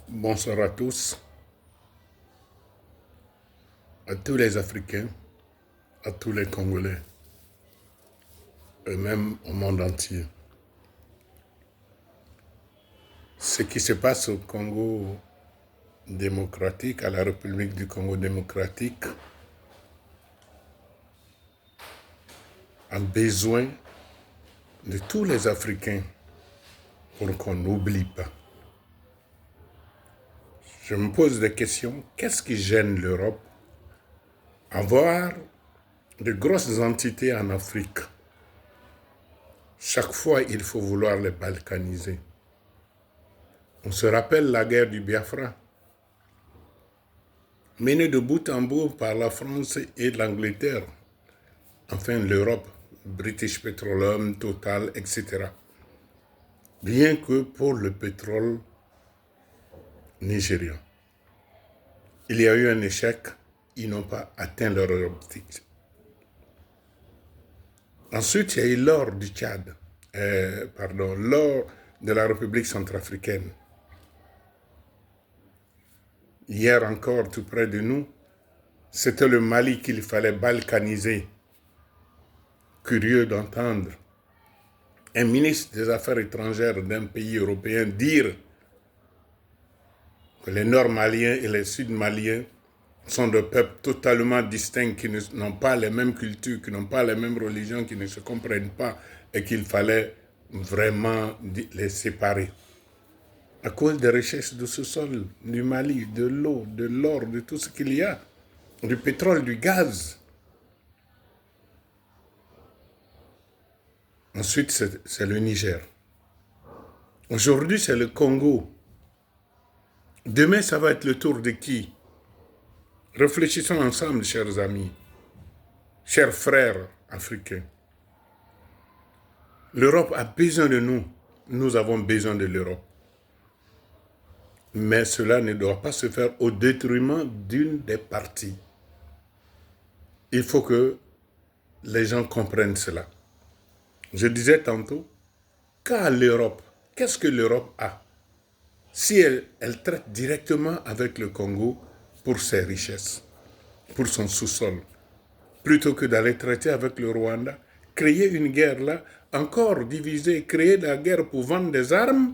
Bonsoir à tous les Africains, à tous les Congolais, et même au monde entier. Ce qui se passe au Congo démocratique, à la République du Congo démocratique, a besoin de tous les Africains pour qu'on n'oublie pas. Je me pose des questions. Qu'est-ce qui gêne l'Europe? Avoir de grosses entités en Afrique. Chaque fois, il faut vouloir les balkaniser. On se rappelle la guerre du Biafra, menée de bout en bout par la France et l'Angleterre, enfin l'Europe, British Petroleum, Total, etc. Rien que pour le pétrole nigérian. Il y a eu un échec, ils n'ont pas atteint leur objectif. Ensuite, il y a eu l'or du Tchad, l'or de la République centrafricaine. Hier encore, tout près de nous, c'était le Mali qu'il fallait balkaniser. Curieux d'entendre un ministre des Affaires étrangères d'un pays européen dire que les Nord-Maliens et les Sud-Maliens sont des peuples totalement distincts, qui n'ont pas les mêmes cultures, qui n'ont pas les mêmes religions, qui ne se comprennent pas, et qu'il fallait vraiment les séparer. À cause des richesses de ce sol, du Mali, de l'eau, de l'or, de tout ce qu'il y a, du pétrole, du gaz. Ensuite, c'est le Niger. Aujourd'hui, c'est le Congo. Demain, ça va être le tour de qui? Réfléchissons ensemble, chers amis, chers frères africains. L'Europe a besoin de nous. Nous avons besoin de l'Europe. Mais cela ne doit pas se faire au détriment d'une des parties. Il faut que les gens comprennent cela. Je disais tantôt, qu'à l'Europe, qu'est-ce que l'Europe a? Si elle traite directement avec le Congo pour ses richesses, pour son sous-sol, plutôt que d'aller traiter avec le Rwanda, créer une guerre là, encore diviser, créer la guerre pour vendre des armes,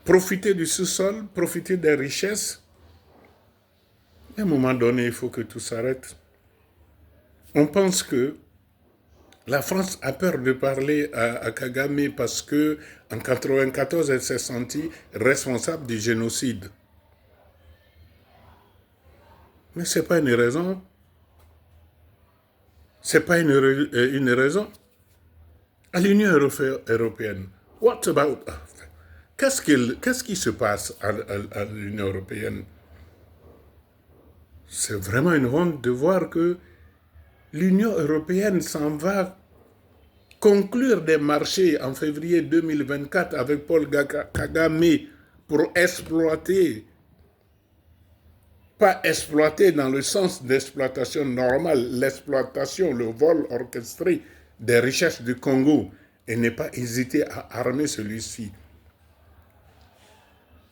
profiter du sous-sol, profiter des richesses. À un moment donné, il faut que tout s'arrête. On pense que la France a peur de parler à Kagame parce que en 1994, elle s'est sentie responsable du génocide. Mais ce n'est pas une raison. Ce n'est pas une raison. À l'Union européenne, what about? Qu'est-ce qui se passe à l'Union européenne? C'est vraiment une honte de voir que l'Union européenne s'en va conclure des marchés en février 2024 avec Paul Kagame pour exploiter, pas exploiter dans le sens d'exploitation normale, l'exploitation, le vol orchestré des richesses du Congo, et ne pas hésiter à armer celui-ci.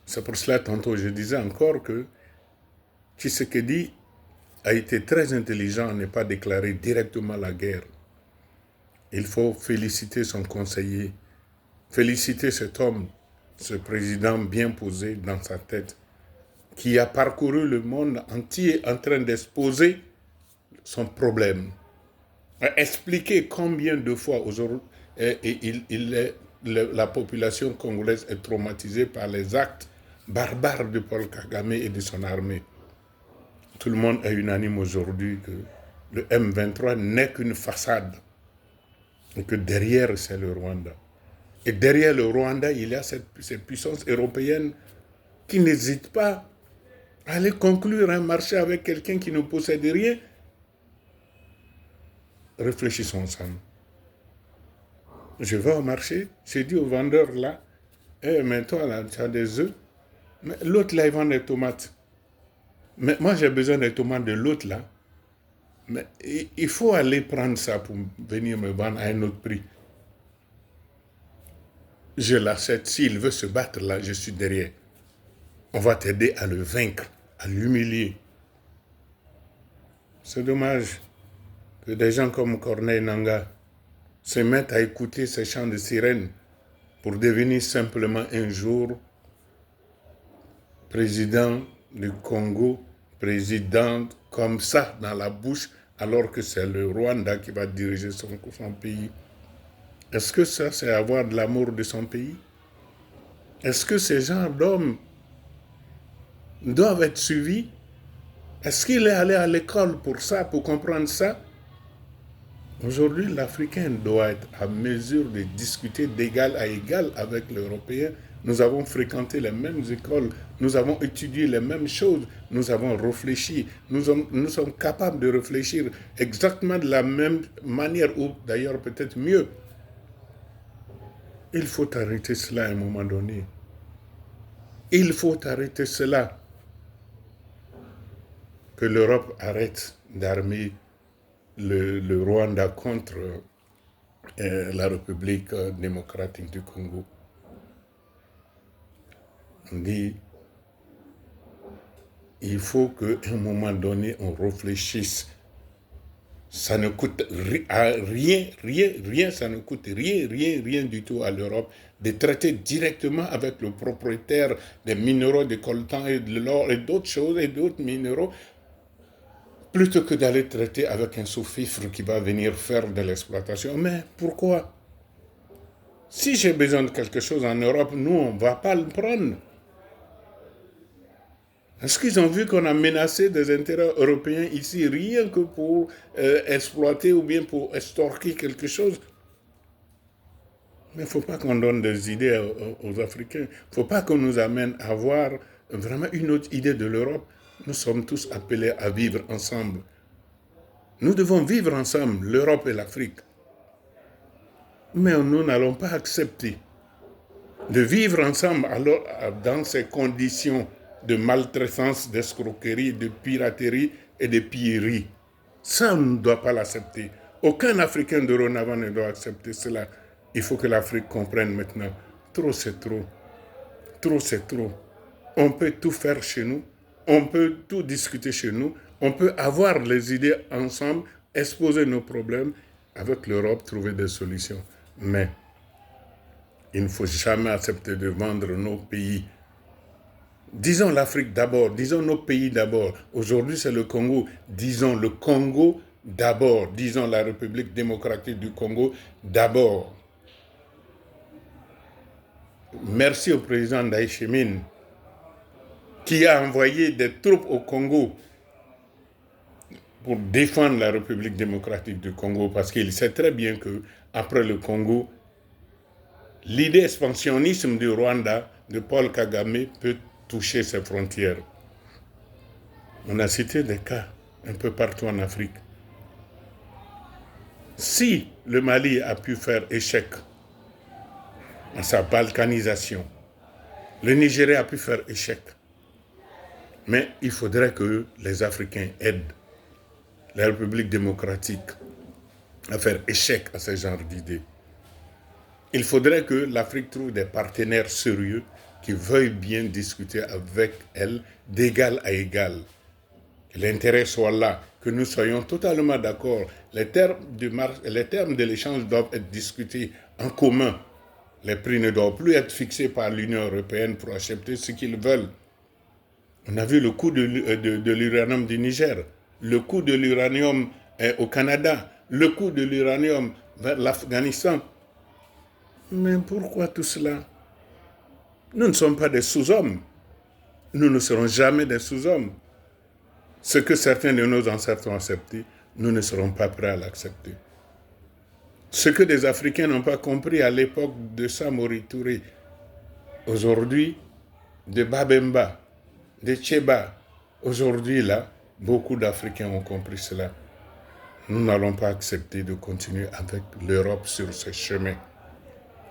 C'est pour cela, tantôt, je disais encore que Tshisekedi a été très intelligent à ne pas déclarer directement la guerre. Il faut féliciter son conseiller, féliciter cet homme, ce président bien posé dans sa tête, qui a parcouru le monde entier en train d'exposer son problème, a expliqué combien de fois aujourd'hui la population congolaise est traumatisée par les actes barbares de Paul Kagame et de son armée. Tout le monde est unanime aujourd'hui que le M23 n'est qu'une façade et que derrière, c'est le Rwanda. Et derrière le Rwanda, il y a ces puissances européennes qui n'hésitent pas à aller conclure un marché avec quelqu'un qui ne possède rien. Réfléchissons ensemble. Je vais au marché, j'ai dit au vendeur là, mais toi là, tu as des œufs. Mais l'autre là, il vend des tomates. Mais moi, j'ai besoin des tomates de l'autre là. Mais il faut aller prendre ça pour venir me vendre à un autre prix. Je l'achète. S'il veut se battre là, je suis derrière. On va t'aider à le vaincre, à l'humilier. C'est dommage que des gens comme Corneille Nangaa se mettent à écouter ces chants de sirène pour devenir simplement un jour président du Congo, président comme ça dans la bouche, alors que c'est le Rwanda qui va diriger son pays. Est-ce que ça, c'est avoir de l'amour de son pays? Est-ce que ces gens d'hommes doivent être suivis? Est-ce qu'il est allé à l'école pour ça, pour comprendre ça? Aujourd'hui, l'Africain doit être à mesure de discuter d'égal à égal avec l'Européen. Nous avons fréquenté les mêmes écoles, nous avons étudié les mêmes choses, nous avons réfléchi, nous sommes capables de réfléchir exactement de la même manière, ou d'ailleurs peut-être mieux. Il faut arrêter cela à un moment donné. Il faut arrêter cela. Que l'Europe arrête d'armer le Rwanda contre la République démocratique du Congo. On dit, il faut qu'à un moment donné, on réfléchisse. Ça ne coûte rien, ça ne coûte rien du tout à l'Europe de traiter directement avec le propriétaire des minéraux de coltan et de l'or et d'autres choses et d'autres minéraux, plutôt que d'aller traiter avec un sous-fifre qui va venir faire de l'exploitation. Mais pourquoi? Si j'ai besoin de quelque chose en Europe, nous, on ne va pas le prendre. Est-ce qu'ils ont vu qu'on a menacé des intérêts européens ici, rien que pour exploiter ou bien pour extorquer quelque chose? Mais il ne faut pas qu'on donne des idées aux Africains. Il ne faut pas qu'on nous amène à avoir vraiment une autre idée de l'Europe. Nous sommes tous appelés à vivre ensemble. Nous devons vivre ensemble, l'Europe et l'Afrique. Mais nous n'allons pas accepter de vivre ensemble alors, dans ces conditions de maltraitance, d'escroquerie, de piraterie et de pillerie. Ça, on ne doit pas l'accepter. Aucun Africain de dorénavant ne doit accepter cela. Il faut que l'Afrique comprenne maintenant. Trop, c'est trop. Trop, c'est trop. On peut tout faire chez nous. On peut tout discuter chez nous. On peut avoir les idées ensemble, exposer nos problèmes, avec l'Europe, trouver des solutions. Mais il ne faut jamais accepter de vendre nos pays. Disons l'Afrique d'abord, disons nos pays d'abord. Aujourd'hui, c'est le Congo. Disons le Congo d'abord. Disons la République démocratique du Congo d'abord. Merci au président Ndayishimiye qui a envoyé des troupes au Congo pour défendre la République démocratique du Congo, parce qu'il sait très bien que après le Congo, l'idée expansionnisme du Rwanda, de Paul Kagame, peut toucher ses frontières. On a cité des cas un peu partout en Afrique. Si le Mali a pu faire échec à sa balkanisation, le Nigeria a pu faire échec. Mais il faudrait que les Africains aident la République démocratique à faire échec à ce genre d'idées. Il faudrait que l'Afrique trouve des partenaires sérieux qui veuillent bien discuter avec elle d'égal à égal. Que l'intérêt soit là, que nous soyons totalement d'accord. Les termes de l'échange doivent être discutés en commun. Les prix ne doivent plus être fixés par l'Union européenne pour acheter ce qu'ils veulent. On a vu le coût de l'uranium du Niger, le coût de l'uranium au Canada, le coût de l'uranium vers l'Afghanistan. Mais pourquoi tout cela? Nous ne sommes pas des sous-hommes. Nous ne serons jamais des sous-hommes. Ce que certains de nos ancêtres ont accepté, nous ne serons pas prêts à l'accepter. Ce que des Africains n'ont pas compris à l'époque de Samori Touré, aujourd'hui, de Babemba, de Tcheba, aujourd'hui là, beaucoup d'Africains ont compris cela. Nous n'allons pas accepter de continuer avec l'Europe sur ce chemin.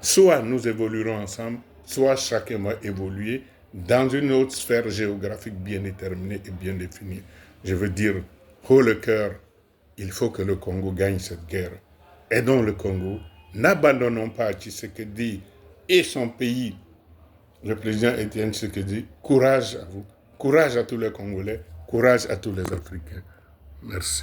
Soit nous évoluerons ensemble, soit chacun va évoluer dans une autre sphère géographique bien déterminée et bien définie. Je veux dire, haut le cœur, il faut que le Congo gagne cette guerre. Aidons le Congo, n'abandonnons pas Tshisekedi et son pays le président Étienne Tshisekedi, courage à vous. Courage à tous les Congolais, courage à tous les Africains. Merci.